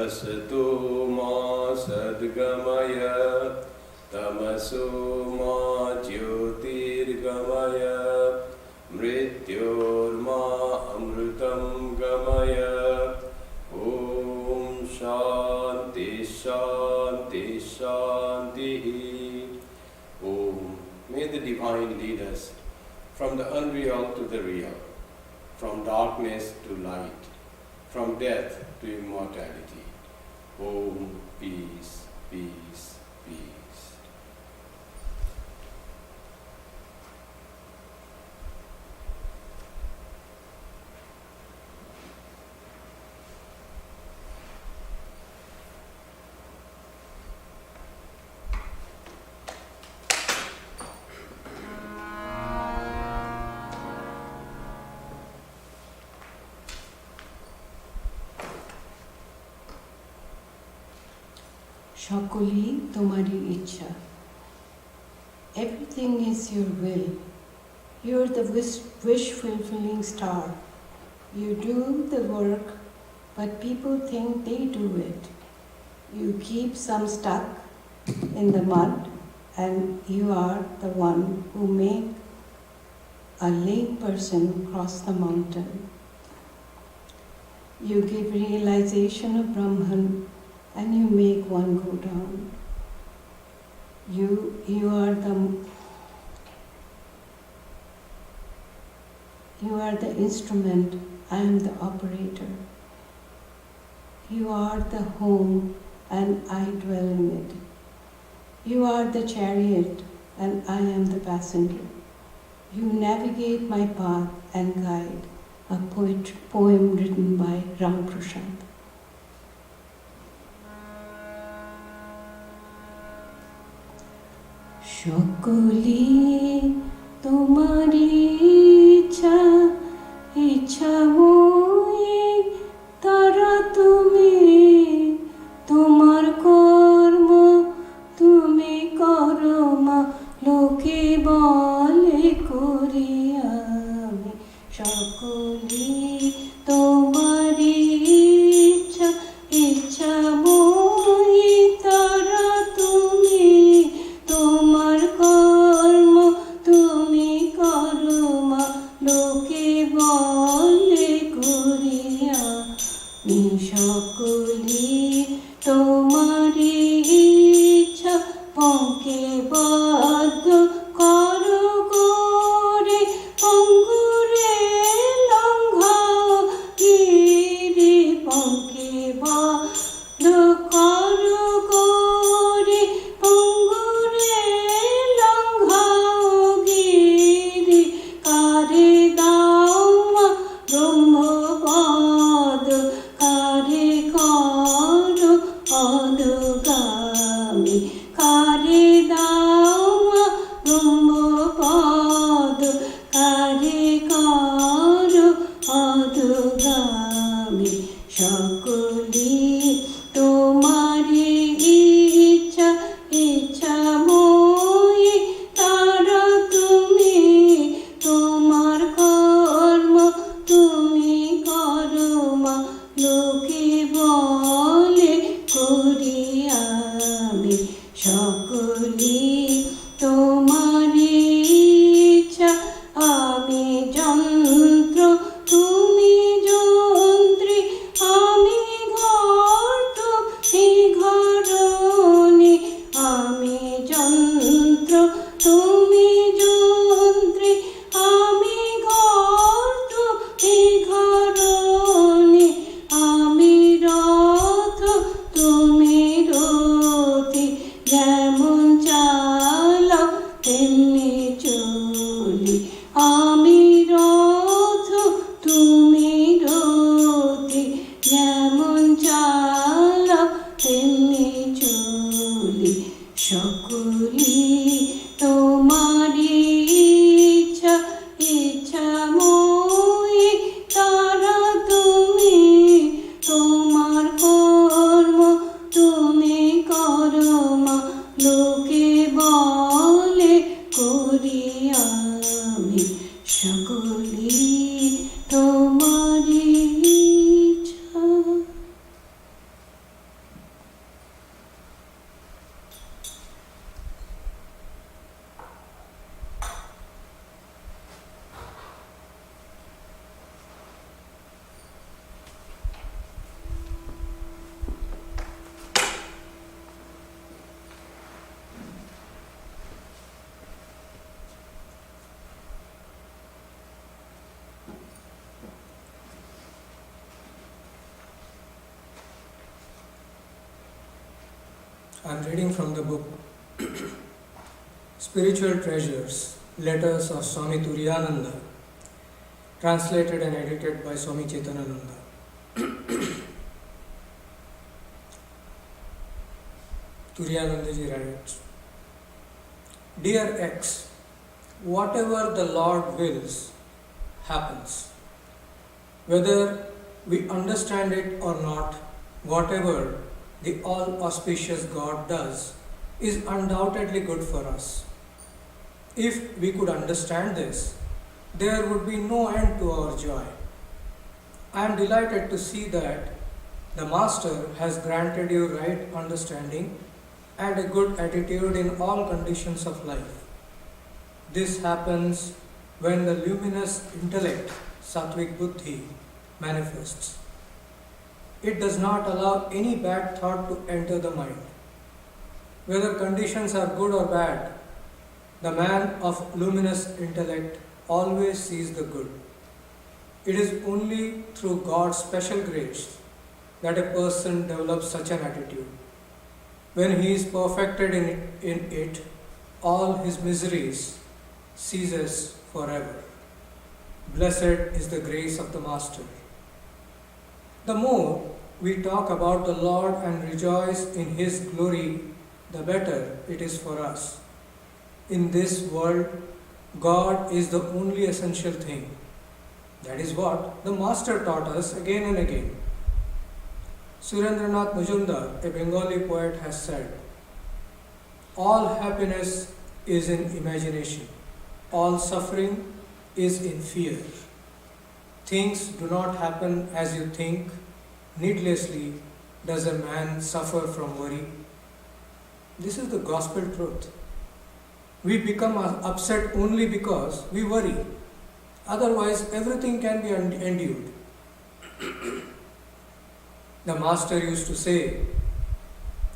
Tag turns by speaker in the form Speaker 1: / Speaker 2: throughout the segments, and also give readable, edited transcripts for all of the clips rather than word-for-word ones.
Speaker 1: Asato ma sadgamaya tamaso ma jyotirgamaya mrityor ma amrutam gamaya. Om Shanti Shanti Shanti. Om. May the Divine lead us from the unreal to the real, from darkness to light, from death to immortality. Om, peace, peace, peace.
Speaker 2: সকলই তোমারই ইচ্ছা. Everything is your will. You're the wish-fulfilling star. You do the work, but people think they do it. You keep some stuck in the mud, and you are the one who make a lame person cross the mountain. You give realization of Brahman, and you make one go down. You are the instrument, I am the operator. You are the home and I dwell in it. You are the chariot and I am the passenger. You navigate my path and guide. A poem written by Ram Prashad. সকলি তোমারি ইচ্ছা ইচ্ছাময়ী তারা তুমি তোমার কর্ম তুমি করো মা লোকে বলে করি আমি সকলি তোমারি ইচ্ছা ইচ্ছাময়ী তারা তুমি তোমার কর্ম তুমি করো মা লোকে বলে করিয়া আমি সকলি তোমারি ইচ্ছা পঙ্কে বদ্ধ করো করে অঙ্গুরে লঙ্ঘাও গিরি পঙ্কে বদ্ধ করো করে অঙ্গুরে লঙ্ঘাও গিরি কারে দাও মা ব্রহ্মপদ কারে করো অধগামী কারে দাও মা ব্রহ্মপদ কারে করো অধগামী সকলি তোমারি ইচ্ছা ইচ্ছাময়ী তারা তুমি তোমার কর্ম তুমি করো মা লোকে বলে করি আমি সকলি তোমারি ইচ্ছা আমি যন্ত্র তুমি যন্ত্রী আমি ঘর তুমি ঘরণী আমি যন্ত্র তুমি যন্ত্রী আমি ঘর তুমি ঘরণী আমি রথ তুমি রথী যেমন চালাও তেমনি চলি আমি রথ তুমি রথী যেমন চালাও তেমনি চলি সকলি তোমারি ইচ্ছা ইচ্ছাময়ী তারা তুমি তোমার কর্ম তুমি করো মা লোকে বলে করি আমি সকলি তোমারি ইচ্ছা.
Speaker 3: I am reading from the book Spiritual Treasures, Letters of Swami Turiyananda, translated and edited by Swami Chaitanyananda. Turiyanandaji writes, Dear X, whatever the Lord wills happens. Whether we understand it or not, whatever the all-auspicious God does is undoubtedly good for us. If we could understand this, there would be no end to our joy. I am delighted to see that the Master has granted you right understanding and a good attitude in all conditions of life. This happens when the luminous intellect, Sattvic Buddhi, manifests. It does not allow any bad thought to enter the mind. Whether conditions are good or bad, the man of luminous intellect always sees the good. It is only through God's special grace that a person develops such an attitude. When he is perfected in it, all his miseries ceases forever. Blessed is the grace of the Master. The more we talk about the Lord and rejoice in His glory, the better it is for us. In this world, God is the only essential thing. That is what the Master taught us again and again. Surendranath Majumdar, a Bengali poet, has said, All happiness is in imagination. All suffering is in fear. Things do not happen as you think. Needlessly does a man suffer from worry. This is the gospel truth. We become upset only because we worry. Otherwise, everything can be endured. The Master used to say,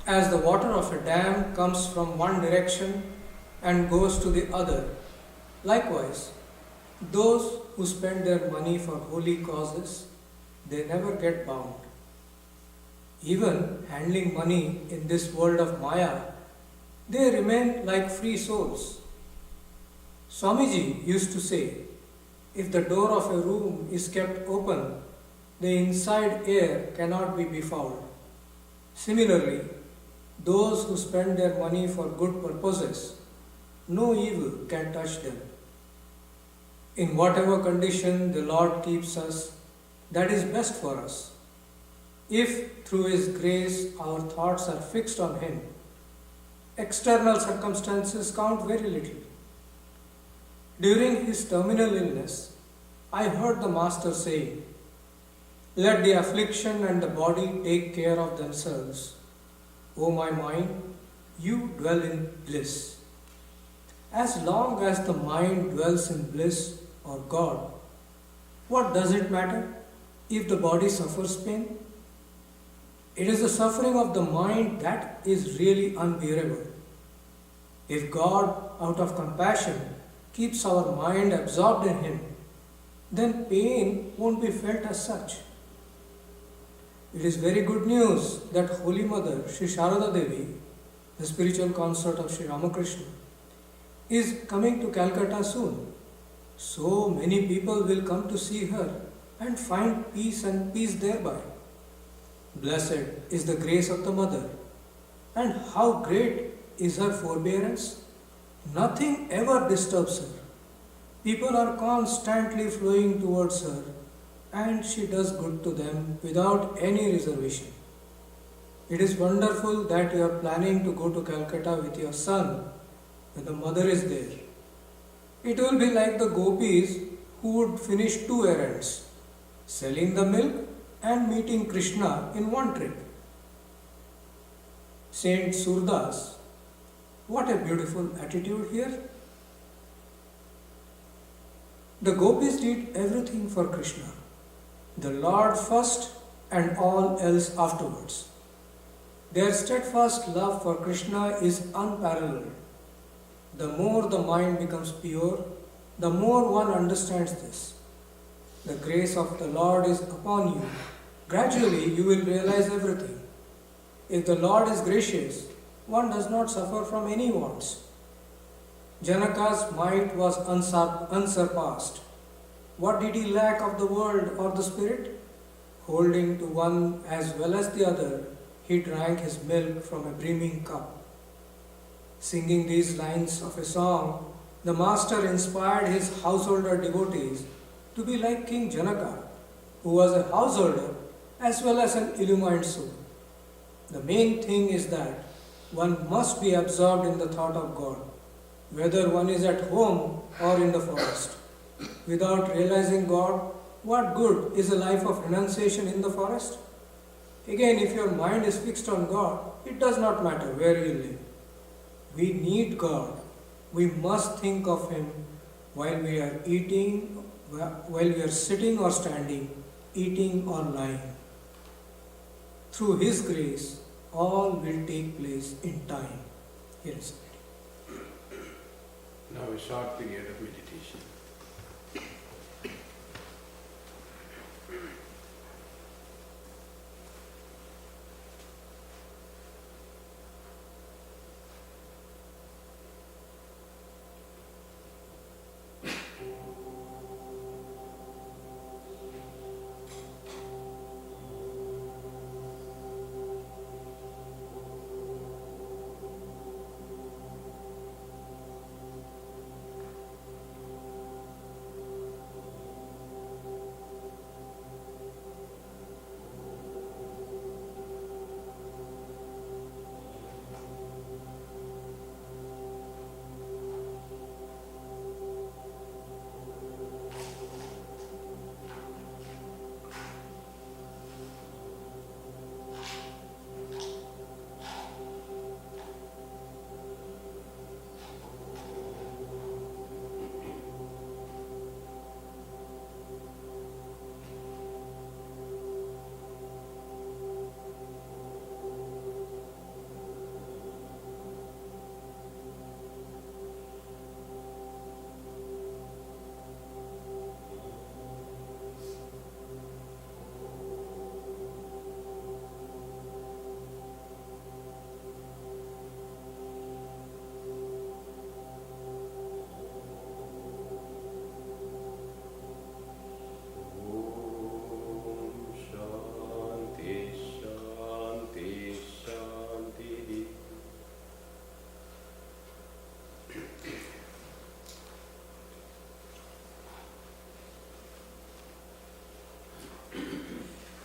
Speaker 3: as the water of a dam comes from one direction and goes to the other, likewise, those who spend their money for holy causes, they never get bound. Even handling money in this world of Maya, they remain like free souls. Swamiji used to say, if the door of a room is kept open, the inside air cannot be befouled. Similarly, those who spend their money for good purposes, no evil can touch them. In whatever condition the Lord keeps us, that is best for us. If through His grace our thoughts are fixed on Him, external circumstances count very little. During his terminal illness, I heard the Master saying, Let the affliction and the body take care of themselves. O my mind, you dwell in bliss. As long as the mind dwells in bliss or God, what does it matter if the body suffers pain? It is the suffering of the mind that is really unbearable. If God, out of compassion, keeps our mind absorbed in Him, then pain won't be felt as such. It is very good news that Holy Mother, Sri Sharada Devi, the spiritual consort of Sri Ramakrishna, is coming to Calcutta soon. So many people will come to see her and find peace and peace thereby. Blessed is the grace of the Mother, and how great is her forbearance. Nothing ever disturbs her. People are constantly flowing towards her, and she does good to them without any reservation. It is wonderful that you are planning to go to Calcutta with your son when the mother is there. It will be like the gopis who would finish 2 errands, selling the milk and meeting Krishna in one trip. Saint Surdas, what a beautiful attitude here. The gopis did everything for Krishna, the Lord first and all else afterwards. Their steadfast love for Krishna is unparalleled. The more the mind becomes pure, the more one understands this. The grace of the Lord is upon you. Gradually you will realize everything. If the Lord is gracious, one does not suffer from any wants. Janaka's might was unsurpassed. What did he lack of the world or the spirit? Holding to one as well as the other, he drank his milk from a brimming cup. Singing these lines of a song, the master inspired his householder devotees to be like King Janaka, who was a householder as well as an illumined soul. The main thing is that one must be absorbed in the thought of God, whether one is at home or in the forest. Without realizing God, what good is a life of renunciation in the forest? Again, if your mind is fixed on God, it does not matter where you live. We need God. We must think of Him while we are eating, while we are sitting or standing, eating or lying. Through His grace, all will take place in time. Here is it.
Speaker 1: Now a short period of meditation.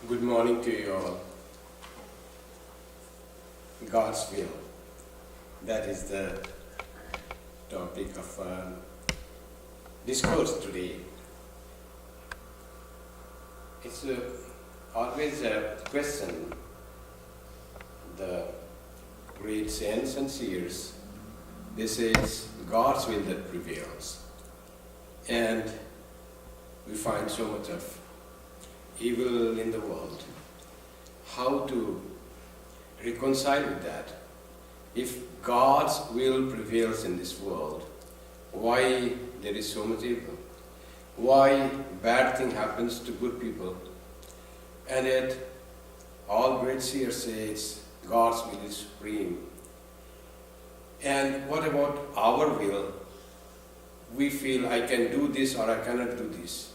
Speaker 1: Good morning to you all. God's will. That is the topic of discourse today. It's always a question. The great saints and seers, they say it's God's will that prevails. And we find so much of evil in the world. How to reconcile with that? If God's will prevails in this world, why there is so much evil? Why bad thing happens to good people? And yet, all great seers say it's God's will is supreme. And what about our will? We feel I can do this or I cannot do this.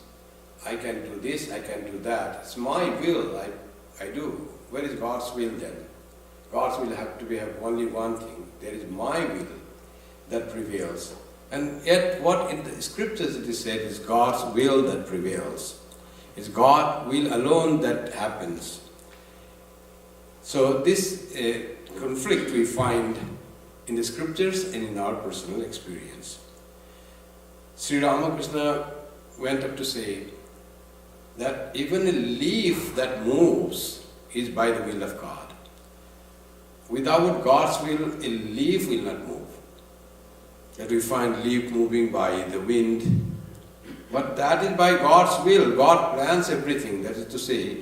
Speaker 1: I can do this, I can do that. It's my will, I do. Where is God's will then? God's will have only one thing. There is my will that prevails. And yet what in the scriptures it is said is God's will that prevails. It's God's will alone that happens. So this conflict we find in the scriptures and in our personal experience. Sri Ramakrishna went up to say that even a leaf that moves is by the will of God. Without God's will, a leaf will not move. That we find leaf moving by the wind. But that is by God's will. God plans everything. That is to say,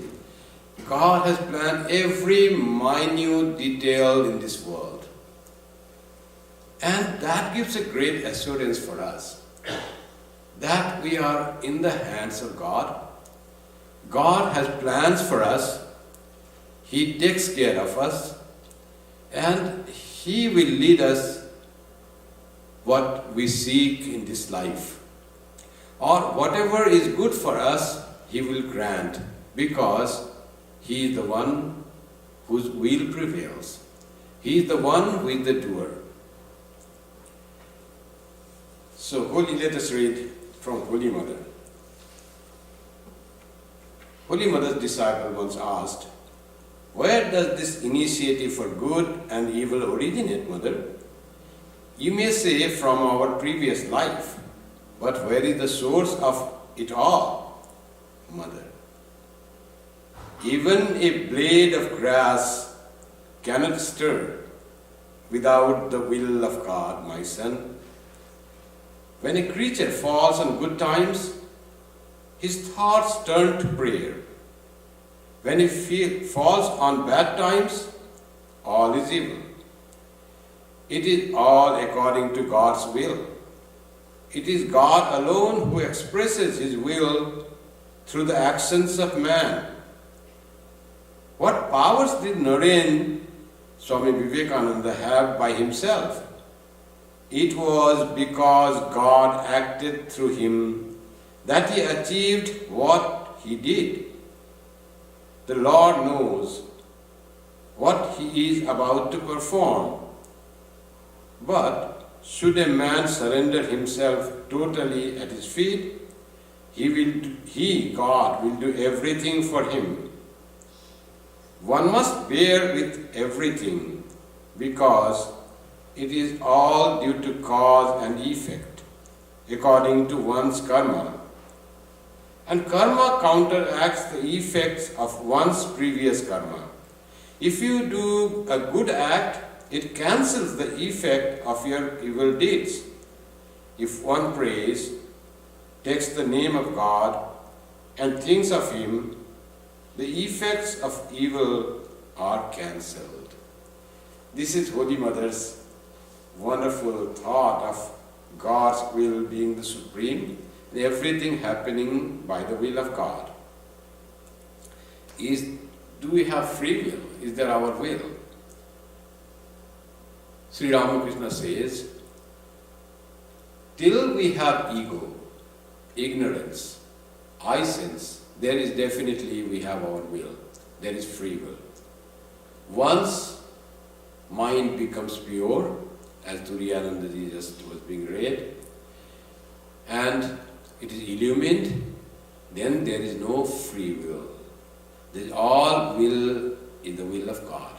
Speaker 1: God has planned every minute detail in this world. And that gives a great assurance for us that we are in the hands of God. God has plans for us. He takes care of us. And He will lead us what we seek in this life. Or whatever is good for us, He will grant, because He is the one whose will prevails. He is the one who is the doer. So, let us read from Holy Mother. Holy Mother's disciple once asked, "Where does this initiative for good and evil originate, Mother?" "You may say from our previous life, but where is the source of it all, Mother?" "Even a blade of grass cannot stir without the will of God, my son. When a creature falls on good times, his thoughts turn to prayer. When he falls on bad times, all is evil. It is all according to God's will. It is God alone who expresses His will through the actions of man. What powers did Naren, Swami Vivekananda, have by himself? It was because God acted through him that he achieved what he did. The Lord knows what He is about to perform. But should a man surrender himself totally at His feet, God, will do everything for him. One must bear with everything, because it is all due to cause and effect, according to one's karma. And karma counteracts the effects of one's previous karma. If you do a good act, it cancels the effect of your evil deeds. If one prays, takes the name of God, and thinks of Him, the effects of evil are cancelled. This is Holy Mother's wonderful thought of God's will being the supreme, and everything happening by the will of God. Do we have free will? Is there our will? Sri Ramakrishna says, till we have ego, ignorance, I sense, there is definitely we have our will. There is free will. Once mind becomes pure, as Turiyanandaji just was being read, and it is illumined, then there is no free will. There is all will in the will of God.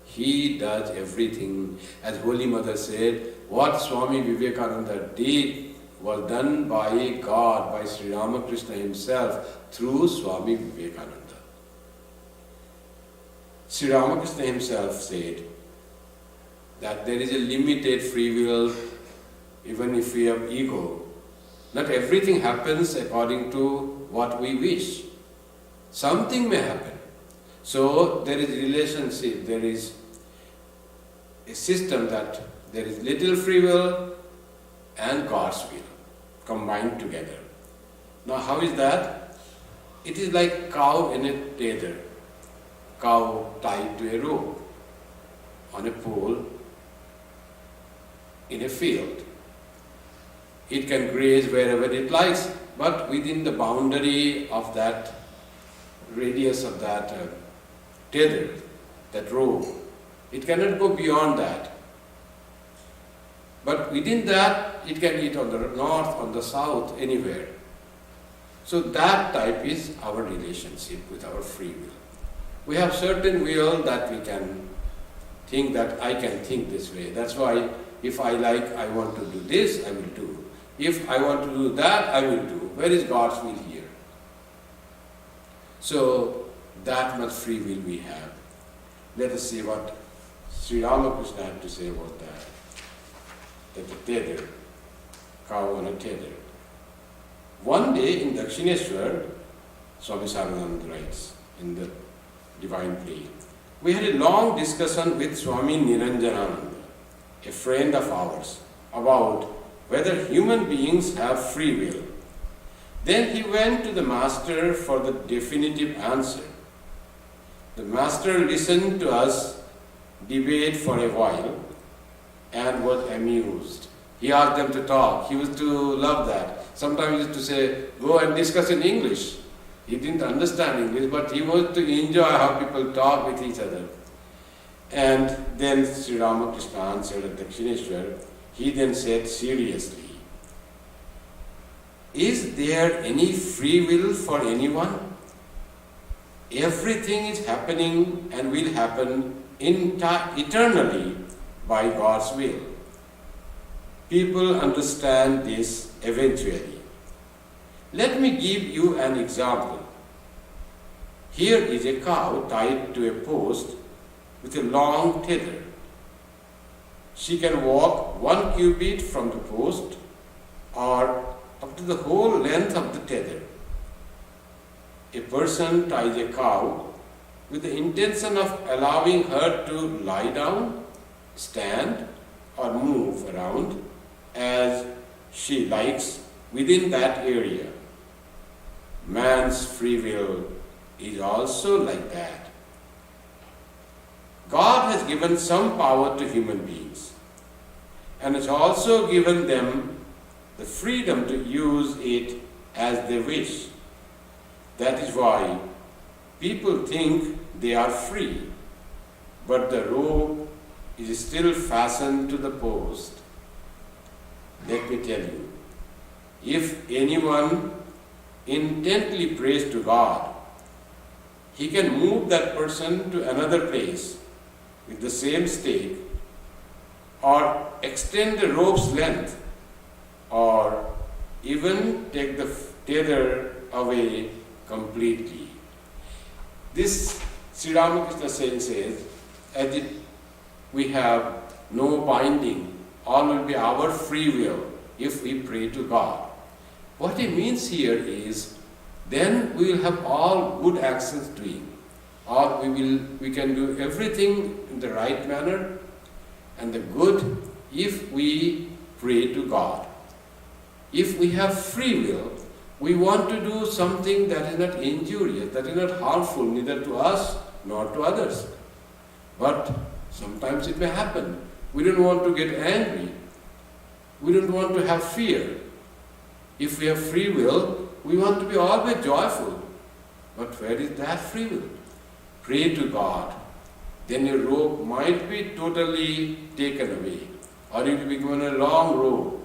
Speaker 1: He does everything. As Holy Mother said, what Swami Vivekananda did was done by God, by Sri Ramakrishna himself, through Swami Vivekananda. Sri Ramakrishna himself said that there is a limited free will, even if we have ego. Not everything happens according to what we wish. Something may happen. So there is a relationship, there is a system that there is little free will and God's will combined together. Now how is that? It is like cow in a tether. Cow tied to a rope on a pole in a field. It can graze wherever it likes, but within the boundary of that radius of that tether, that rope. It cannot go beyond that. But within that, it can eat on the north, on the south, anywhere. So that type is our relationship with our free will. We have certain will that we can think that I can think this way. That's why if I like, I want to do this, I will do. If I want to do that, I will do. Where is God's will here? So that much free will we have. Let us see what Sri Ramakrishna had to say about that. That the tether, cow on a tether. One day in Dakshineshwar, Swami Sarvananda writes in the Divine Plea, we had a long discussion with Swami Niranjanananda, a friend of ours, about whether human beings have free will. Then he went to the master for the definitive answer. The master listened to us debate for a while and was amused. He asked them to talk. He used to love that. Sometimes he used to say, go and discuss in English. He didn't understand English, but he was to enjoy how people talk with each other. And then Sri Ramakrishna answered at Dakshineshwar. He then said seriously, is there any free will for anyone? Everything is happening and will happen eternally by God's will. People understand this eventually. Let me give you an example. Here is a cow tied to a post with a long tether. She can walk 1 cubit from the post or up to the whole length of the tether. A person ties a cow with the intention of allowing her to lie down, stand, or move around as she likes within that area. Man's free will is also like that. God has given some power to human beings and has also given them the freedom to use it as they wish. That is why people think they are free, but the rope is still fastened to the post. Let me tell you, if anyone intently prays to God, he can move that person to another place with the same stake, or extend the rope's length, or even take the tether away completely. This Sri Ramakrishna saying says, as if we have no binding, all will be our free will if we pray to God. What he means here is, then we will have all good actions doing, or we can do everything in the right manner and the good if we pray to God. If we have free will, we want to do something that is not injurious, that is not harmful neither to us nor to others. But sometimes it may happen. We don't want to get angry. We don't want to have fear. If we have free will, we want to be always joyful. But where is that free will? Pray to God. Then your rope might be totally taken away, or you will be given a long rope.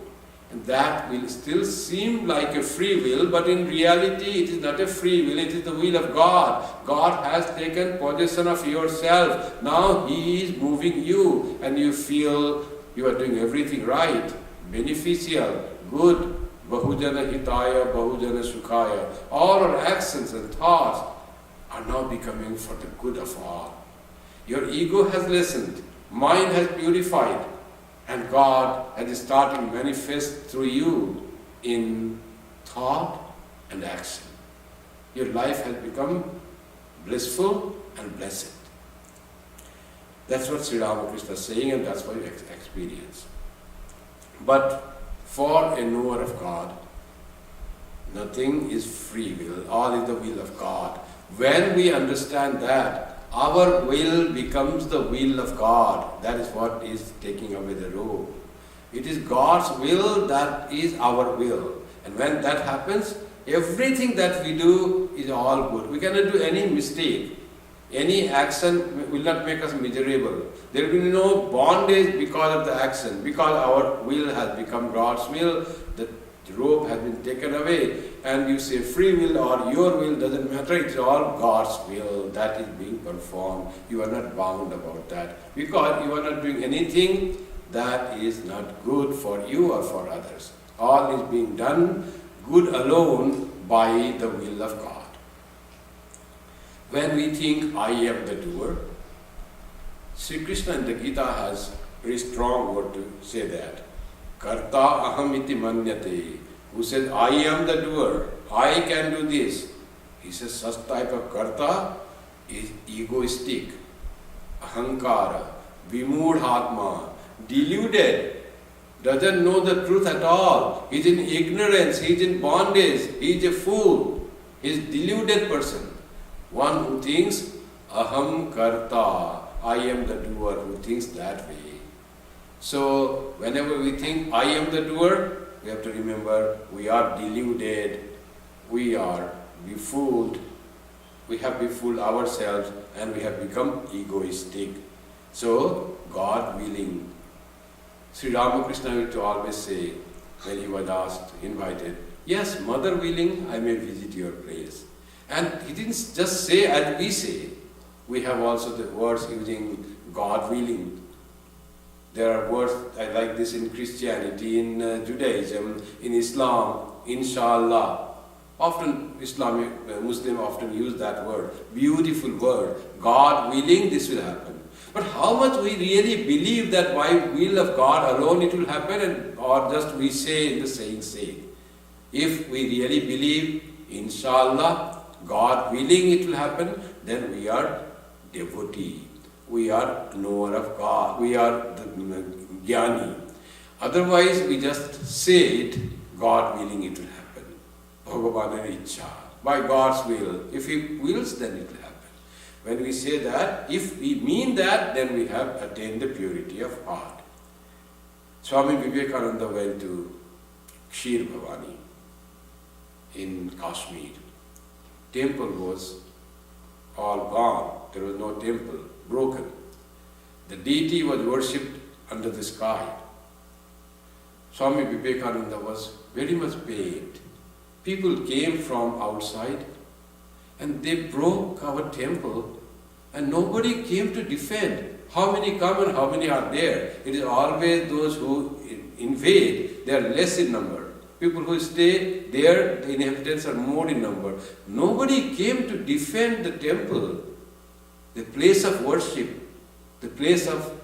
Speaker 1: And that will still seem like a free will, but in reality it is not a free will, it is the will of God. God has taken possession of yourself. Now He is moving you and you feel you are doing everything right, beneficial, good, bahujana hitaya, bahujana sukhaya. All our actions and thoughts are now becoming for the good of all. Your ego has lessened, mind has purified, and God has started to manifest through you in thought and action. Your life has become blissful and blessed. That's what Sri Ramakrishna is saying, and that's what you experience. But for a knower of God, nothing is free will, all is the will of God. When we understand that, our will becomes the will of God. That is what is taking away the rope. It is God's will that is our will. And when that happens, everything that we do is all good. We cannot do any mistake. Any action will not make us miserable. There will be no bondage because of the action. Because our will has become God's will, the rope has been taken away. And you say free will or your will, doesn't matter, it's all God's will that is being performed. You are not bound about that because you are not doing anything that is not good for you or for others. All is being done good alone by the will of God. When we think I am the doer, Sri Krishna in the Gita has a very strong word to say that. Karta aham iti manyate. Who says, I am the doer, I can do this. He says such type of karta is egoistic, ahankara, vimudhatma, deluded, doesn't know the truth at all. He is in ignorance, he is in bondage, he is a fool, he is a deluded person. One who thinks, aham karta, I am the doer, who thinks that way. So whenever we think I am the doer, we have to remember we are deluded, we are befooled, we have befooled ourselves and we have become egoistic. So God willing. Sri Ramakrishna used to always say when he was asked, invited, yes, Mother willing, I may visit your place. And he didn't just say as we say, we have also the words using God willing. There are words like this in Christianity, in Judaism, in Islam, inshallah. Often Islamic, Muslim often use that word, beautiful word, God willing this will happen. But how much we really believe that by will of God alone it will happen, or just we say in the saying sake. If we really believe, inshallah, God willing it will happen, then we are devotee. We are knower of God. We are the jnani. Otherwise, we just say it, God willing it will happen. Bhagavan ichha. By God's will. If He wills, then it will happen. When we say that, if we mean that, then we have attained the purity of heart. Swami Vivekananda went to Kshir Bhavani in Kashmir. Temple was all gone. There was no temple, broken. The deity was worshipped under the sky. Swami Vivekananda was very much pained. People came from outside and they broke our temple and nobody came to defend. How many come and how many are there? It is always those who invade, they are less in number. People who stay there, the inhabitants are more in number. Nobody came to defend the temple, the place of worship, the place of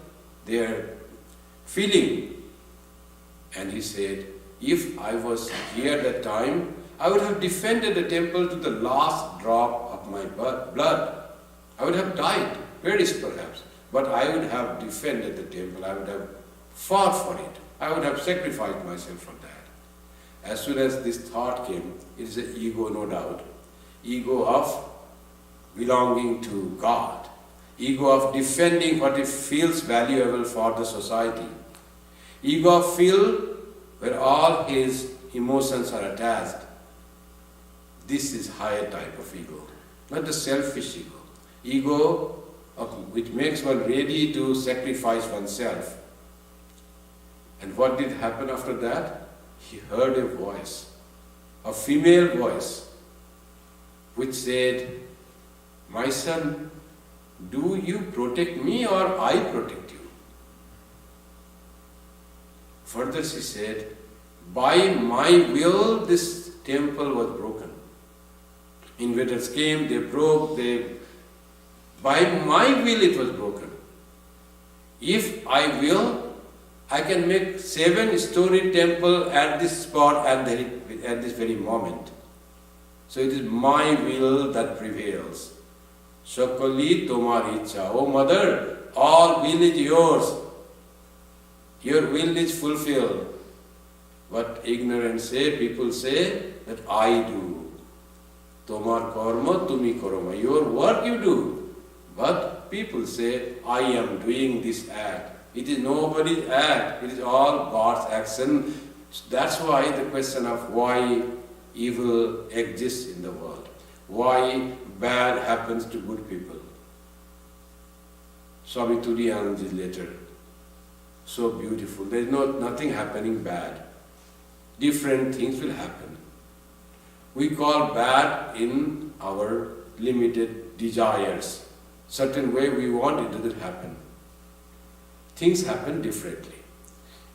Speaker 1: their feeling. And he said, if I was here at that time, I would have defended the temple to the last drop of my blood. I would have died, perished perhaps, but I would have defended the temple. I would have fought for it. I would have sacrificed myself for that. As soon as this thought came, it is an ego, no doubt. Ego of belonging to God. Ego of defending what it feels valuable for the society. Ego of feel where all his emotions are attached. This is higher type of ego, not the selfish ego. Ego which makes one ready to sacrifice oneself. And what did happen after that? He heard a voice, a female voice, which said, my son, do you protect me or I protect you? Further she said, by my will this temple was broken. Invaders came, they broke, by my will it was broken. If I will, I can make 7-story temple at this spot at this very moment. So it is my will that prevails. Shakali tomar ichha. Oh mother, all will is yours. Your will is fulfilled. But ignorance say, people say that I do. Tomar karma tumi karma. Your work you do. But people say, I am doing this act. It is nobody's act, it is all God's action. That's why the question of why evil exists in the world, why bad happens to good people. Swami Turiyananda's letter, so beautiful. There is nothing happening bad. Different things will happen. We call bad in our limited desires. Certain way we want it doesn't happen. Things happen differently.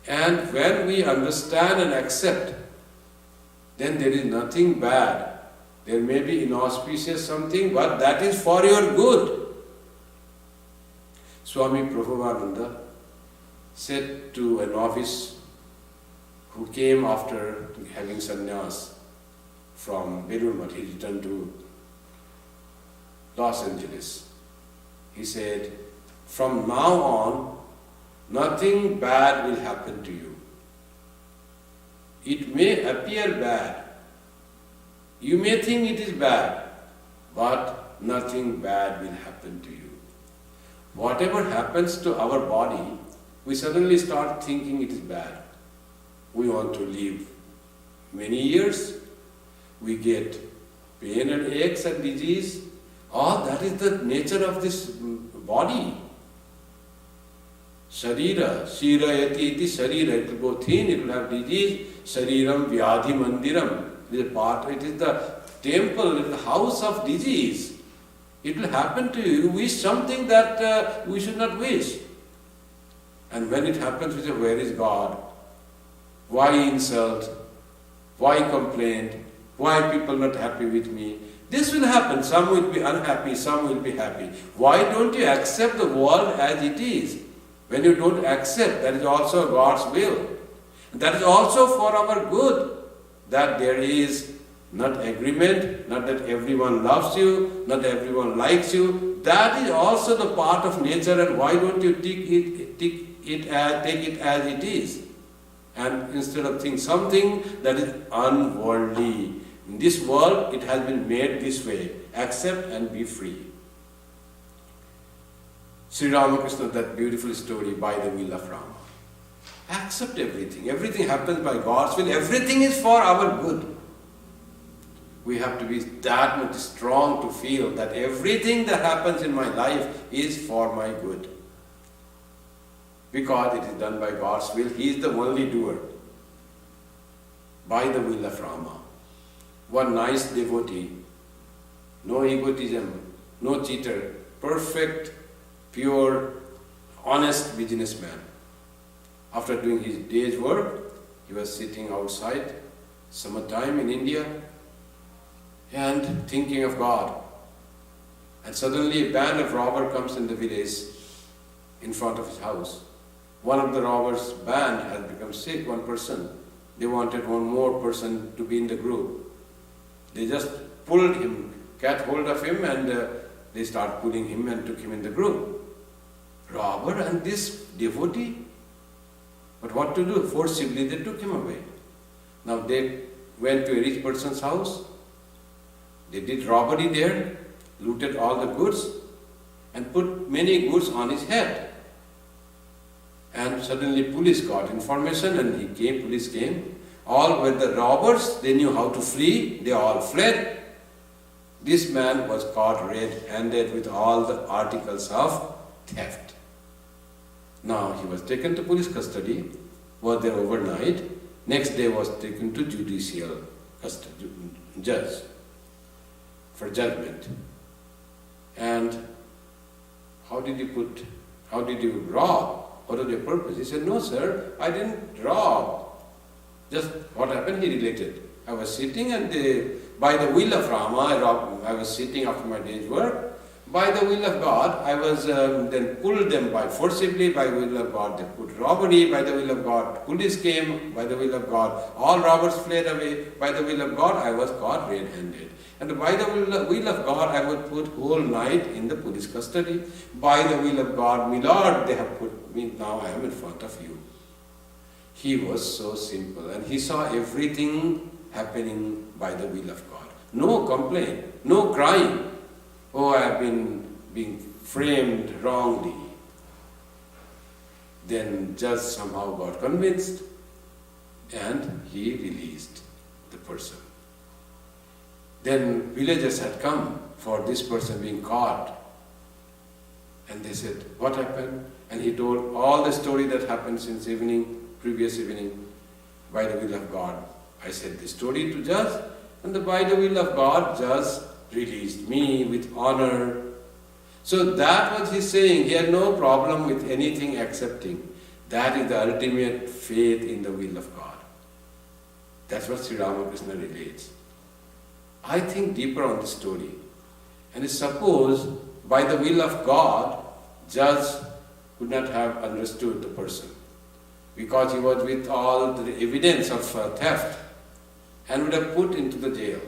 Speaker 1: And when we understand and accept, then there is nothing bad. There may be inauspicious something, but that is for your good. Swami Kripamayananda said to a novice who came after having sannyas from Belur, he returned to Los Angeles. He said, from now on, nothing bad will happen to you. It may appear bad. You may think it is bad, but nothing bad will happen to you. Whatever happens to our body we suddenly start thinking it is bad. We want to live many years, we get pain and aches and disease. All that is the nature of this body. Sharira, shira yati iti sharira, it will go thin, it will have disease. Shariram vyadhi mandiram, it is part, it is the temple, it is the house of disease. It will happen to you. You wish something that we should not wish. And when it happens, we say, where is God? Why insult? Why complain? Why people not happy with me? This will happen. Some will be unhappy, some will be happy. Why don't you accept the world as it is? When you don't accept, that is also God's will. That is also for our good. That there is not agreement, not that everyone loves you, not everyone likes you. That is also the part of nature, and why don't you take it as it is? And instead of think something that is unworldly. In this world, it has been made this way. Accept and be free. Sri Ramakrishna, that beautiful story, by the will of Rama. Accept everything. Everything happens by God's will. Everything is for our good. We have to be that much strong to feel that everything that happens in my life is for my good. Because it is done by God's will. He is the only doer. By the will of Rama. One nice devotee, no egotism, no cheater, perfect, pure, honest businessman. After doing his day's work, he was sitting outside, summertime in India, and thinking of God. And suddenly a band of robbers comes in the village in front of his house. One of the robbers' band had become sick, one person. They wanted one more person to be in the group. They just pulled him, got hold of him, and they start pulling him and took him in the group. Robber and this devotee. But what to do? Forcibly they took him away. Now they went to a rich person's house. They did robbery there, looted all the goods, and put many goods on his head. And suddenly police got information, and police came. All were the robbers, they knew how to flee, they all fled. This man was caught red-handed with all the articles of theft. Now he was taken to police custody, was there overnight. Next day was taken to judicial custody, judge, for judgment. And how did you rob? What was your purpose? He said, no sir, I didn't rob. Just what happened, he related. I was sitting and by the will of Rama, I was sitting after my day's work. By the will of God, I was then pulled them by forcibly. By the will of God, they put robbery. By the will of God, police came. By the will of God, all robbers fled away. By the will of God, I was caught red-handed. And by the will of God, I was put whole night in the police custody. By the will of God, my Lord, they have put me, now I am in front of you. He was so simple, and he saw everything happening by the will of God. No complaint, no crying. Oh, I have been being framed wrongly. Then judge somehow got convinced, and he released the person. Then villagers had come for this person being caught. And they said, what happened? And he told all the story that happened since previous evening, by the will of God. I said the story to judge, and by the will of God, judge released me with honor. So that was his saying. He had no problem with anything accepting. That is the ultimate faith in the will of God. That's what Sri Ramakrishna relates. I think deeper on the story. And suppose by the will of God, judge could not have understood the person, because he was with all the evidence of theft, and would have put into the jail.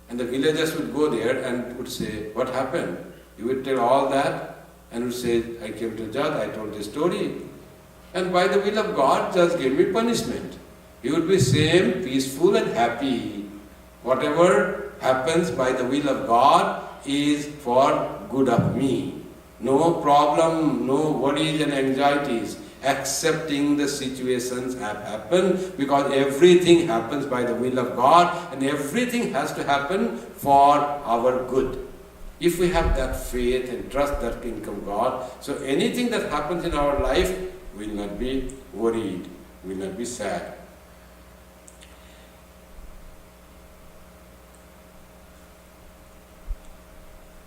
Speaker 1: And the villagers would go there and would say, what happened? You would tell all that and would say, I came to judge, I told the story. And by the will of God, judge gave me punishment. You would be same, peaceful and happy. Whatever happens by the will of God is for good of me. No problem, no worries and anxieties. accepting the situations have happened, because everything happens by the will of God and everything has to happen for our good. If we have that faith and trust that can come God, so anything that happens in our life will not be worried, will not be sad.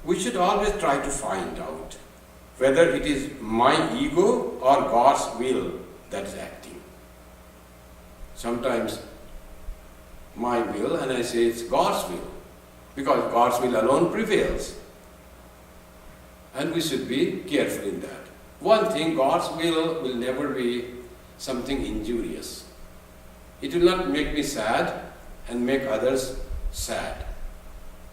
Speaker 1: We should always try to find out whether it is my ego or God's will that is acting. Sometimes my will, and I say it's God's will, because God's will alone prevails. And we should be careful in that. One thing, God's will never be something injurious. It will not make me sad and make others sad.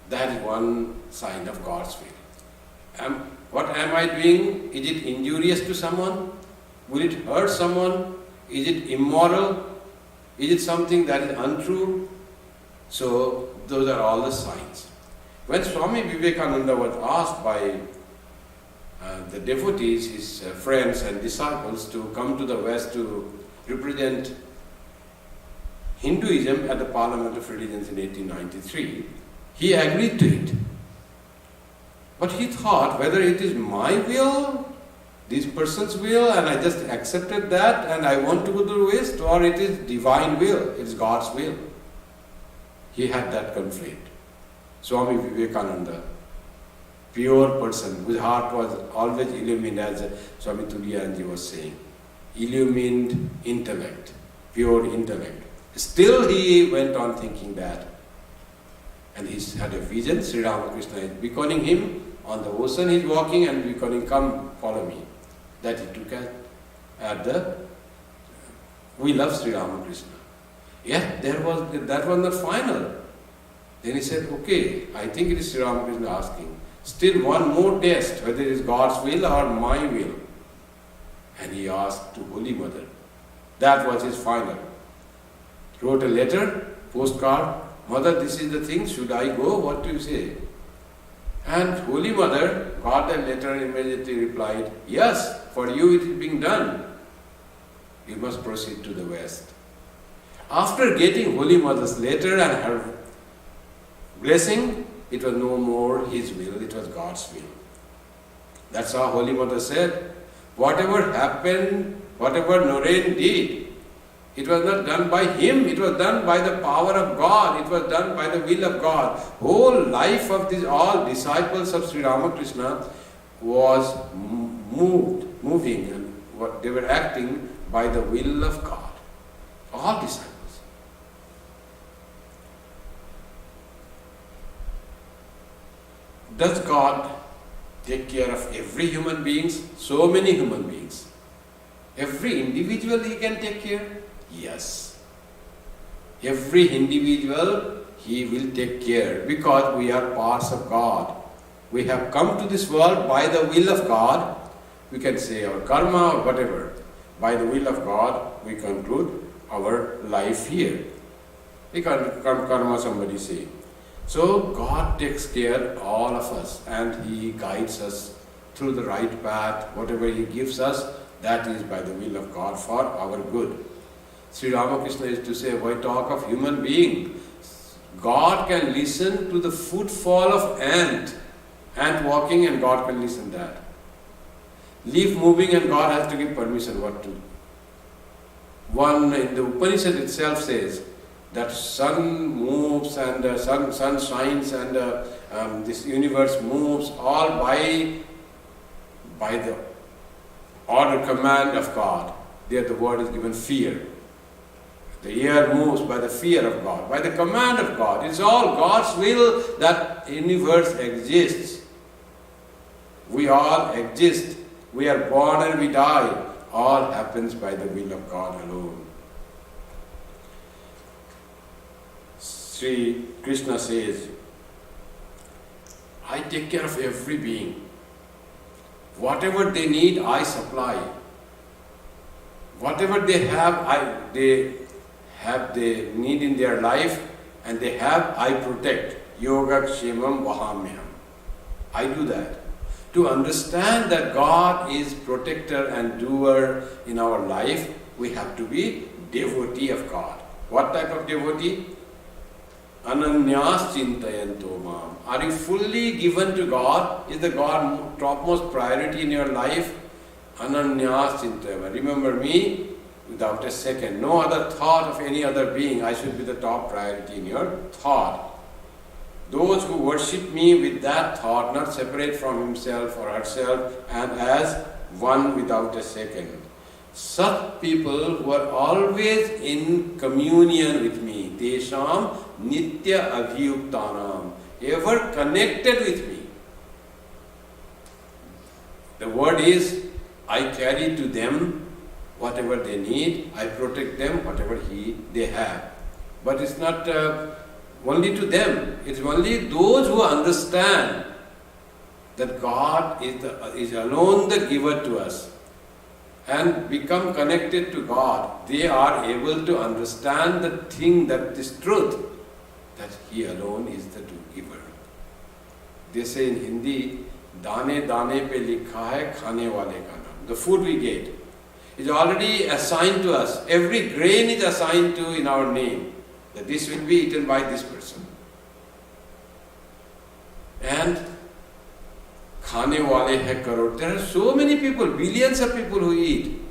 Speaker 1: That is one sign of God's will. What am I doing? Is it injurious to someone? Will it hurt someone? Is it immoral? Is it something that is untrue? So those are all the signs. When Swami Vivekananda was asked by the devotees, his friends and disciples, to come to the West to represent Hinduism at the Parliament of Religions in 1893, he agreed to it. But he thought whether it is my will, this person's will, and I just accepted that and I want to go to the West, or it is divine will, it is God's will. He had that conflict. Swami Vivekananda, pure person, whose heart was always illumined, as Swami Turiyanji was saying, illumined intellect, pure intellect. Still he went on thinking that. And he had a vision, Sri Ramakrishna is beckoning him on the ocean, he is walking and beckoning, come follow me. That he took at the will of Sri Ramakrishna. Yeah, that was not final. Then he said, okay, I think it is Sri Ramakrishna asking. Still one more test, whether it is God's will or my will. And he asked to Holy Mother. That was his final. Wrote a letter, postcard, Mother, this is the thing, should I go? What do you say? And Holy Mother got the letter and immediately replied, yes, for you it is being done. You must proceed to the West. After getting Holy Mother's letter and her blessing, it was no more his will, it was God's will. That's how Holy Mother said, whatever happened, whatever Noren did, it was not done by him, it was done by the power of God, it was done by the will of God. Whole life of these all disciples of Sri Ramakrishna was moving, and they were acting by the will of God. All disciples. Does God take care of every human being? So many human beings. Every individual he can take care? Yes. Every individual he will take care, because we are parts of God. We have come to this world by the will of God. We can say our karma or whatever. By the will of God, we conclude our life here. We can karma, somebody say. So God takes care of all of us and He guides us through the right path. Whatever He gives us, that is by the will of God for our good. Sri Ramakrishna used to say, why talk of human being? God can listen to the footfall of ant walking, and God can listen to that. Leaf moving and God has to give permission what to. One in the Upanishad itself says that sun moves and sun shines and this universe moves all by the order, command of God. There the word is given fear. The air moves by the fear of God, by the command of God. It's all God's will that universe exists. We all exist. We are born and we die. All happens by the will of God alone. Sri Krishna says, I take care of every being. Whatever they need, I supply. Whatever they have, they need in their life, and they have, I protect. Yoga Kshemam Vahamyam. I do that. To understand that God is protector and doer in our life, we have to be devotee of God. What type of devotee? Ananyas chintayanto mam. Are you fully given to God? Is the God topmost priority in your life? Ananyas chintayanto. Remember me without a second. No other thought of any other being. I should be the top priority in your thought. Those who worship me with that thought, not separate from himself or herself, and as one without a second. Such people who are always in communion with me, tesham nitya abhiyuktanam, ever connected with me. The word is, I carry to them whatever they need, I protect them whatever they have. But it's not only to them, it's only those who understand that God is alone the giver to us and become connected to God. They are able to understand the thing that is truth, that He alone is the giver. They say in Hindi, Dane dane pe likha hai khane wale ka naam. The food we get is already assigned to us. Every grain is assigned to in our name, that this will be eaten by this person. And khane wale hai karod. There are so many people, billions of people who eat.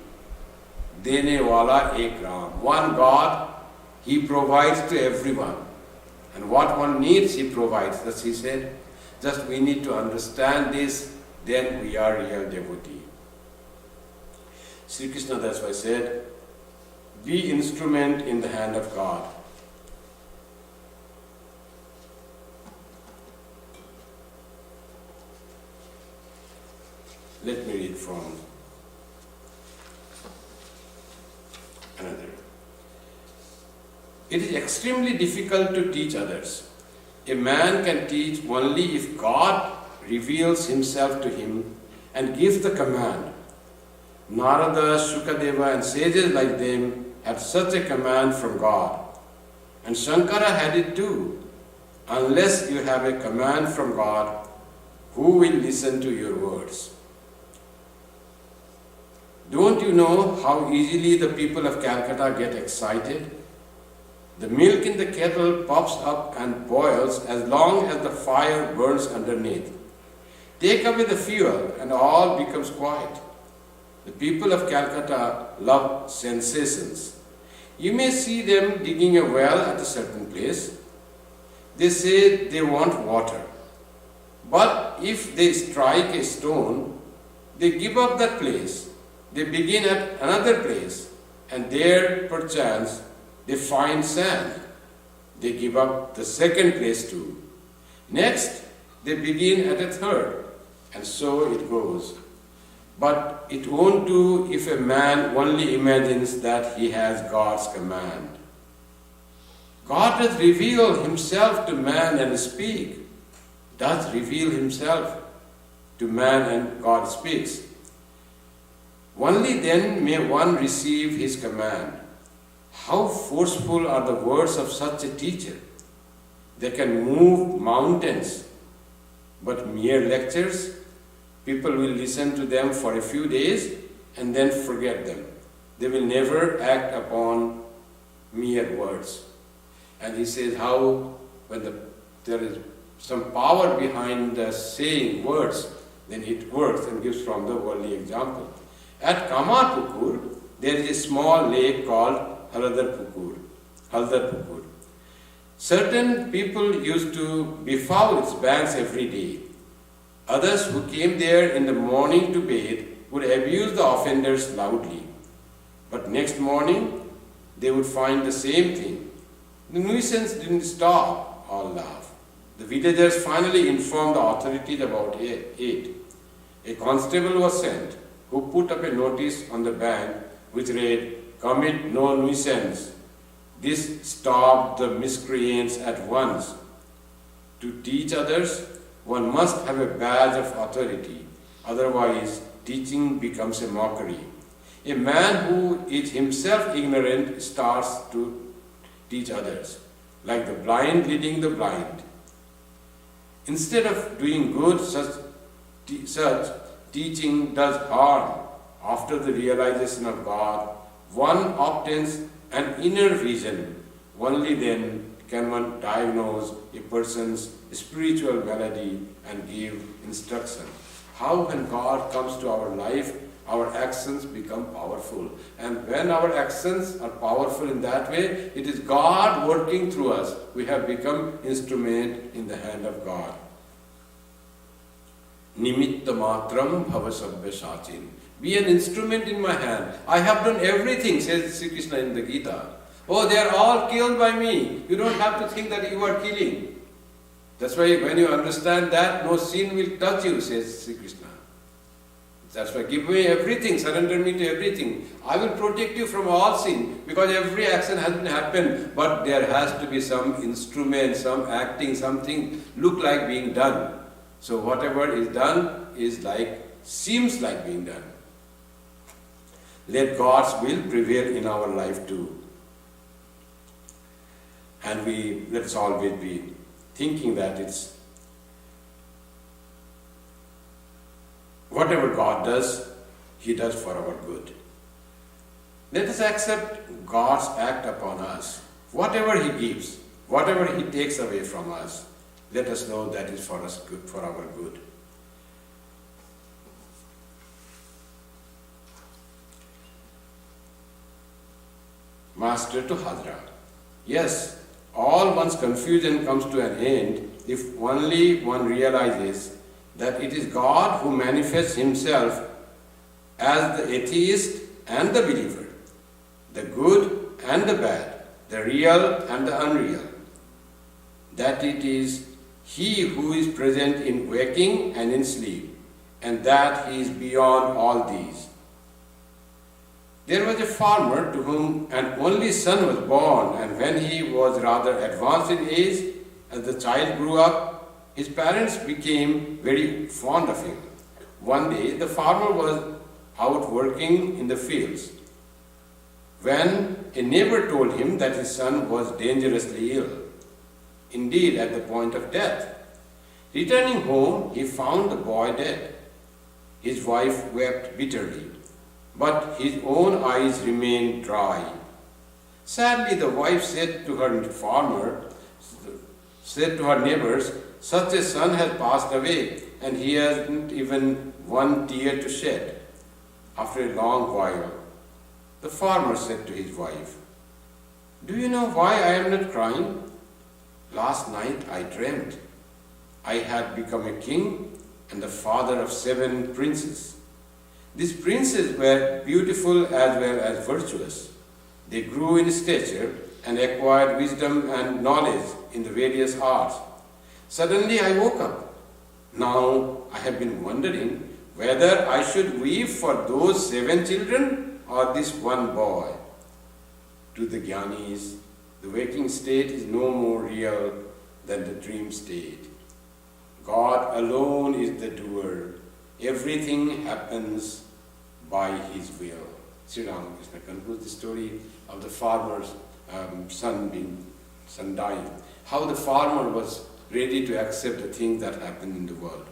Speaker 1: Dene wala ek ram. One God, He provides to everyone. And what one needs, He provides. Thus He said, just we need to understand this, then we are real devotee. Sri Krishna, that's why said, be instrument in the hand of God. Let me read from another. It is extremely difficult to teach others. A man can teach only if God reveals Himself to him and gives the command. Narada, Shukadeva and sages like them had such a command from God. And Shankara had it too. Unless you have a command from God, who will listen to your words? Don't you know how easily the people of Calcutta get excited? The milk in the kettle pops up and boils as long as the fire burns underneath. Take away the fuel and all becomes quiet. The people of Calcutta love sensations. You may see them digging a well at a certain place. They say they want water. But if they strike a stone, they give up that place. They begin at another place, and there, perchance, they find sand. They give up the second place too. Next, they begin at a third, and so it goes. But it won't do if a man only imagines that he has God's command. God does reveal Himself to man and speak. Does reveal Himself to man and God speaks. Only then may one receive His command. How forceful are the words of such a teacher! They can move mountains, but mere lectures, people will listen to them for a few days and then forget them. They will never act upon mere words. And he says how when there is some power behind the saying words, then it works, and gives from the worldly example. At Kamarpukur, there is a small lake called Haldarpukur. Certain people used to befoul its banks every day. Others who came there in the morning to bathe would abuse the offenders loudly. But next morning, they would find the same thing. The nuisance didn't stop, all laugh. The villagers finally informed the authorities about it. A constable was sent, who put up a notice on the bank which read, "Commit no nuisance." This stopped the miscreants at once. To teach others, one must have a badge of authority, otherwise teaching becomes a mockery. A man who is himself ignorant starts to teach others, like the blind leading the blind. Instead of doing good, such such teaching does harm. After the realization of God, one obtains an inner vision. Only then can one diagnose a person's spiritual malady and give instruction. How when God comes to our life, our actions become powerful. And when our actions are powerful in that way, it is God working through us. We have become instrument in the hand of God. Nimitta matram bhava sabya sachin. Be an instrument in my hand. I have done everything, says Sri Krishna in the Gita. Oh, they are all killed by me. You don't have to think that you are killing. That's why when you understand that, no sin will touch you, says Sri Krishna. That's why give me everything, surrender me to everything. I will protect you from all sin, because every action has been happened, but there has to be some instrument, some acting, something look like being done. So whatever is done is seems like being done. Let God's will prevail in our life too. And let us always be thinking that it's whatever God does, He does for our good. Let us accept God's act upon us. Whatever He gives, whatever He takes away from us, let us know that is for us good, for our good. Master to Hadra. Yes, all one's confusion comes to an end if only one realizes that it is God who manifests Himself as the atheist and the believer, the good and the bad, the real and the unreal. That it is He who is present in waking and in sleep, and that He is beyond all these. There was a farmer to whom an only son was born, and when he was rather advanced in age, as the child grew up, his parents became very fond of him. One day, the farmer was out working in the fields when a neighbor told him that his son was dangerously ill, indeed at the point of death. Returning home, he found the boy dead. His wife wept bitterly, but his own eyes remained dry. Sadly, the wife said to her neighbors, "Such a son has passed away, and he hasn't even one tear to shed." After a long while, the farmer said to his wife, "Do you know why I am not crying? Last night I dreamt I had become a king and the father of 7 princes. These princes were beautiful as well as virtuous. They grew in stature and acquired wisdom and knowledge in the various arts. Suddenly I woke up. Now I have been wondering whether I should weep for those 7 children or this one boy." To the Jnanis, the waking state is no more real than the dream state. God alone is the doer. Everything happens by His will. Sri Ramakrishna concludes the story of the farmer's son dying. How the farmer was ready to accept the things that happened in the world.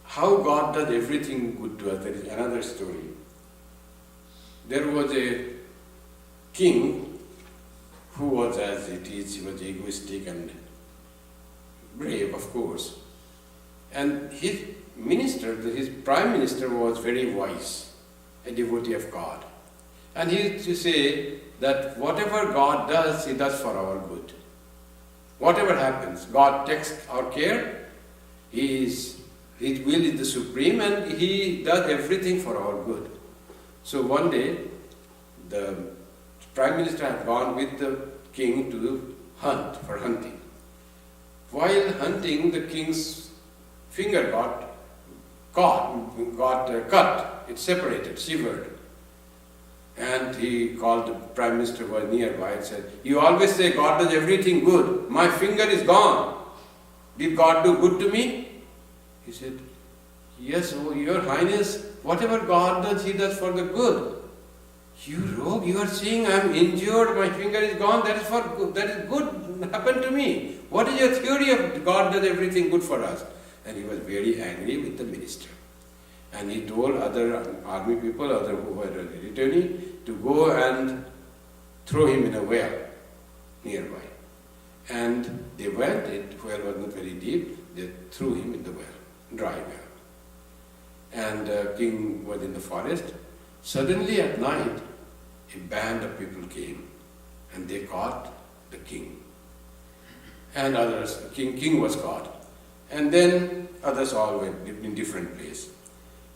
Speaker 1: How God does everything good to us, that is another story. There was a king who was, as it is, he was egoistic and brave, of course. And his prime minister was very wise, a devotee of God. And he used to say that whatever God does, He does for our good. Whatever happens, God takes our care. His will is the supreme, and He does everything for our good. So one day, the prime minister had gone with the king to hunt, for hunting. While hunting, the king's finger got cut, it separated, severed. And he called the prime minister who was nearby and said, "You always say God does everything good. My finger is gone. Did God do good to me?" He said, "Yes, oh, Your Highness, whatever God does, He does for the good." You rogue, you are saying I am injured, my finger is gone, that is good happened to me. What is your theory of God does everything good for us? And he was very angry with the minister. And he told other army people, other who were returning, to go and throw him in a well nearby. And they went, the well was not very deep, they threw him in the well, dry well. And king was in the forest. Suddenly at night, a band of people came and they caught the king. And others, king was caught. And then others all went in different place.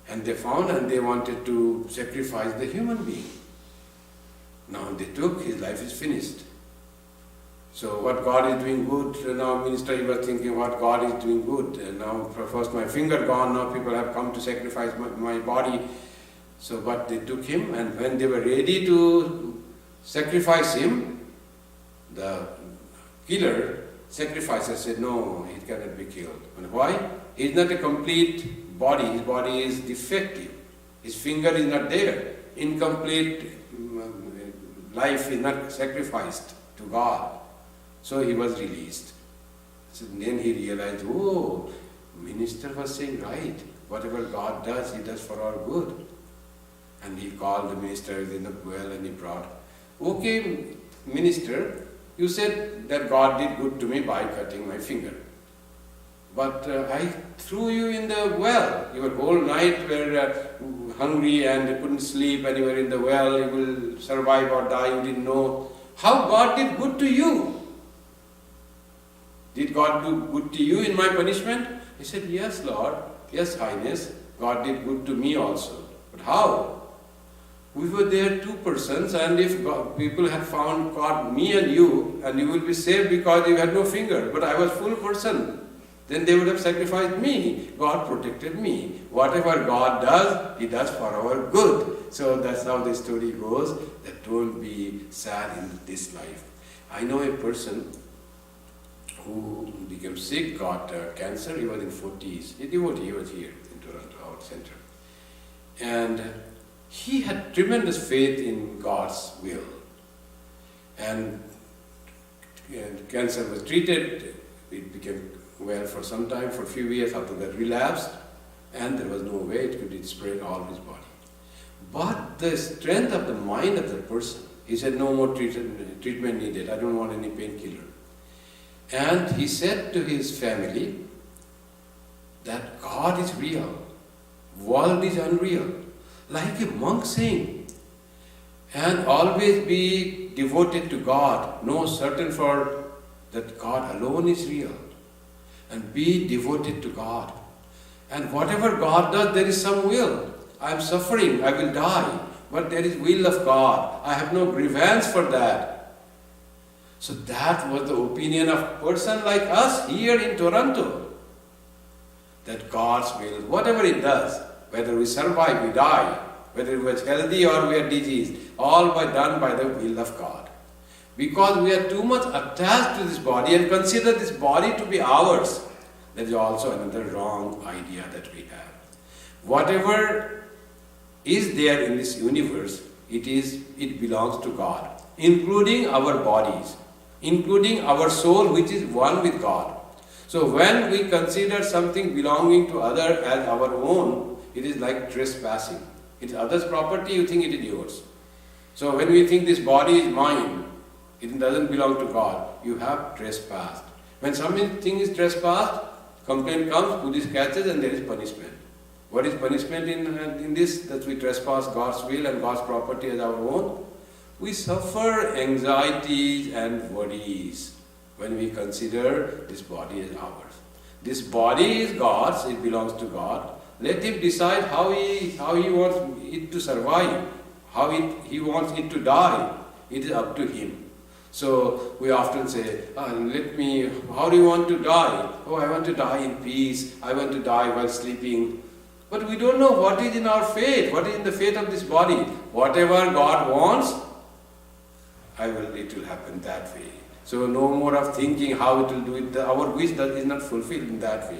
Speaker 1: And they found and they wanted to sacrifice the human being. Now they took, his life is finished. So what God is doing good, now minister he was thinking what God is doing good. And now first my finger gone, now people have come to sacrifice my body. So but they took him, and when they were ready to sacrifice him, the killer sacrificer said, no, he cannot be killed. And why? He is not a complete body, his body is defective. His finger is not there. Incomplete life is not sacrificed to God. So he was released. So then he realized, oh, minister was saying right. Whatever God does, he does for our good. And he called the minister in the well and he brought, okay, minister, you said that God did good to me by cutting my finger. But I threw you in the well. Your whole night were hungry and you couldn't sleep and you were in the well, you will survive or die, you didn't know. How God did good to you? Did God do good to you in my punishment? He said, yes, Lord, yes, Highness, God did good to me also. But how? We were there two persons, and if people had found God, me and you will be saved because you had no finger, but I was full person, then they would have sacrificed me. God protected me. Whatever God does, He does for our good. So that's how the story goes, that don't be sad in this life. I know a person who became sick, got cancer, he was in 40s, a devotee, he was here in Toronto, our center. And he had tremendous faith in God's will. And cancer was treated, it became well for some time, for a few years, after that relapsed, and there was no way it could spread all his body. But the strength of the mind of the person, he said, no more treatment needed, I don't want any painkiller. And he said to his family that God is real, world is unreal. Like a monk saying, and always be devoted to God, know certain for that God alone is real, and be devoted to God. And whatever God does, there is some will. I am suffering, I will die, but there is will of God. I have no grievance for that. So that was the opinion of a person like us here in Toronto, that God's will, whatever it does, whether we survive, we die, whether we are healthy or we are diseased, all done by the will of God. Because we are too much attached to this body and consider this body to be ours. That is also another wrong idea that we have. Whatever is there in this universe, it belongs to God, including our bodies, including our soul, which is one with God. So when we consider something belonging to other as our own, it is like trespassing. It's others' property, you think it is yours. So when we think this body is mine, it doesn't belong to God, you have trespassed. When something is trespassed, complaint comes, Buddhist catches, and there is punishment. What is punishment in this? That we trespass God's will and God's property as our own. We suffer anxieties and worries when we consider this body as ours. This body is God's, it belongs to God. Let Him decide how He wants it to survive, how He wants it to die. It is up to Him. So we often say, how do you want to die? Oh, I want to die in peace, I want to die while sleeping. But we don't know what is in our fate, what is in the fate of this body. Whatever God wants, it will happen that way. So no more of thinking how it will do it. Our wish is not fulfilled in that way.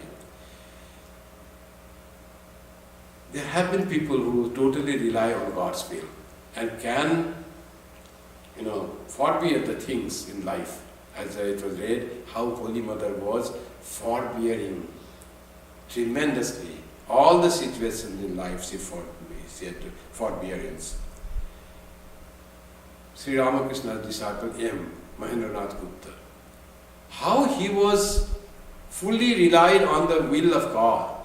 Speaker 1: There have been people who totally rely on God's will. and can, forbear the things in life. As it was read, how Holy Mother was forbearing tremendously. All the situations in life she had forbearance. Sri Ramakrishna's disciple M. Mahendranath Gupta. How he was fully relied on the will of God.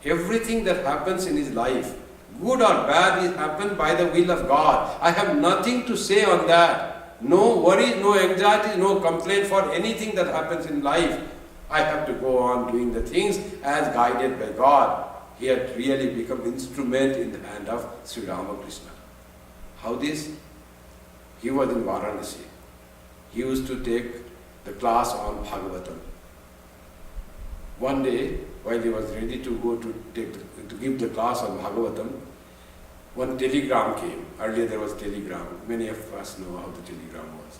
Speaker 1: Everything that happens in his life, good or bad, is happened by the will of God. I have nothing to say on that. No worries, no anxiety, no complaint for anything that happens in life. I have to go on doing the things as guided by God. He had really become instrument in the hand of Sri Ramakrishna. How this? He was in Varanasi. He used to take the class on Bhagavatam. One day, while he was ready to go to give the class on Bhagavatam, one telegram came. Earlier there was telegram. Many of us know how the telegram was.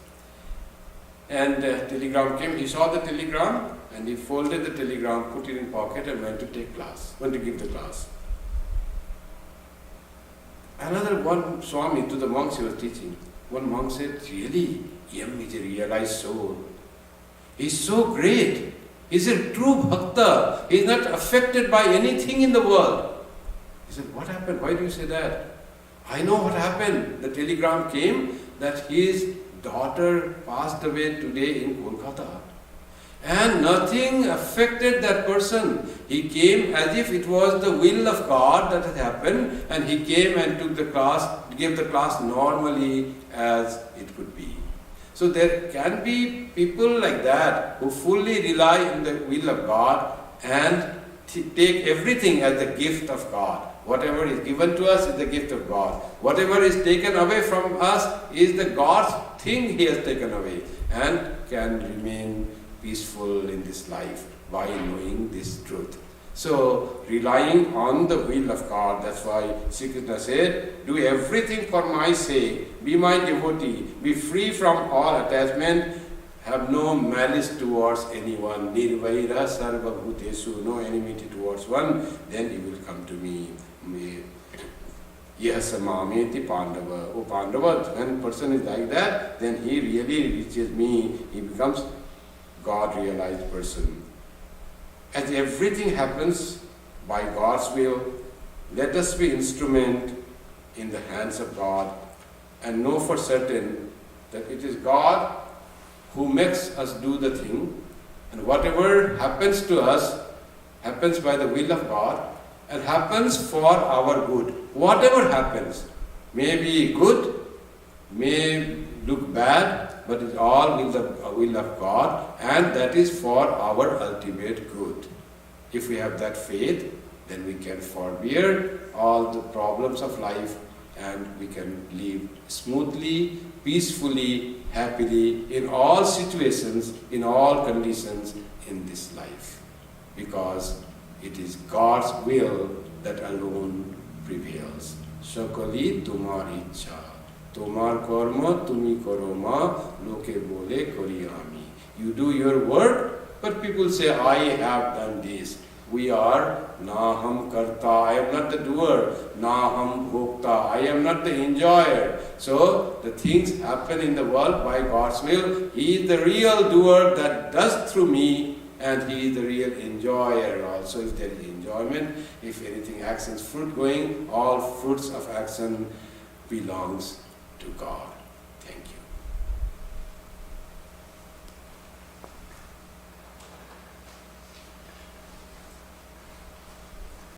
Speaker 1: And telegram came. He saw the telegram and he folded the telegram, put it in pocket, and went to give the class. Another one Swami, to the monks he was teaching, one monk said, really, Yam is a realized soul. He's so great. He's a true bhakta. He's not affected by anything in the world. He said, what happened? Why do you say that? I know what happened. The telegram came that his daughter passed away today in Kolkata. And nothing affected that person. He came as if it was the will of God that had happened, and he came and took the class, gave the class normally as it could be. So there can be people like that who fully rely on the will of God and take everything as the gift of God. Whatever is given to us is the gift of God. Whatever is taken away from us is the God's thing He has taken away, and can remain peaceful in this life by knowing this truth. So, relying on the will of God, that's why Sri Krishna said, do everything for my sake, be my devotee, be free from all attachment, have no malice towards anyone, nirvaira sarva bhutesu, no enmity towards one, then he will come to me. Yasamameti Pandava. Oh Pandava, when a person is like that, then he really reaches me, he becomes God-realized person. As everything happens by God's will, let us be instrument in the hands of God and know for certain that it is God who makes us do the thing, and whatever happens to us happens by the will of God and happens for our good. Whatever happens may be good, may look bad, but it's all with the will of God, and that is for our ultimate good. If we have that faith, then we can forbear all the problems of life and we can live smoothly, peacefully, happily in all situations, in all conditions in this life. Because it is God's will that alone prevails. Shakali tumar ichha. Tomar karma tumi karoma loke bole kori ami. You do your work, but people say, I have done this. We are naham karta. I am not the doer. Naham bhokta. I am not the enjoyer. So the things happen in the world by God's will. He is the real doer that does through me, and He is the real enjoyer also. If there is enjoyment, if anything actions fruit going, all fruits of action belongs to God.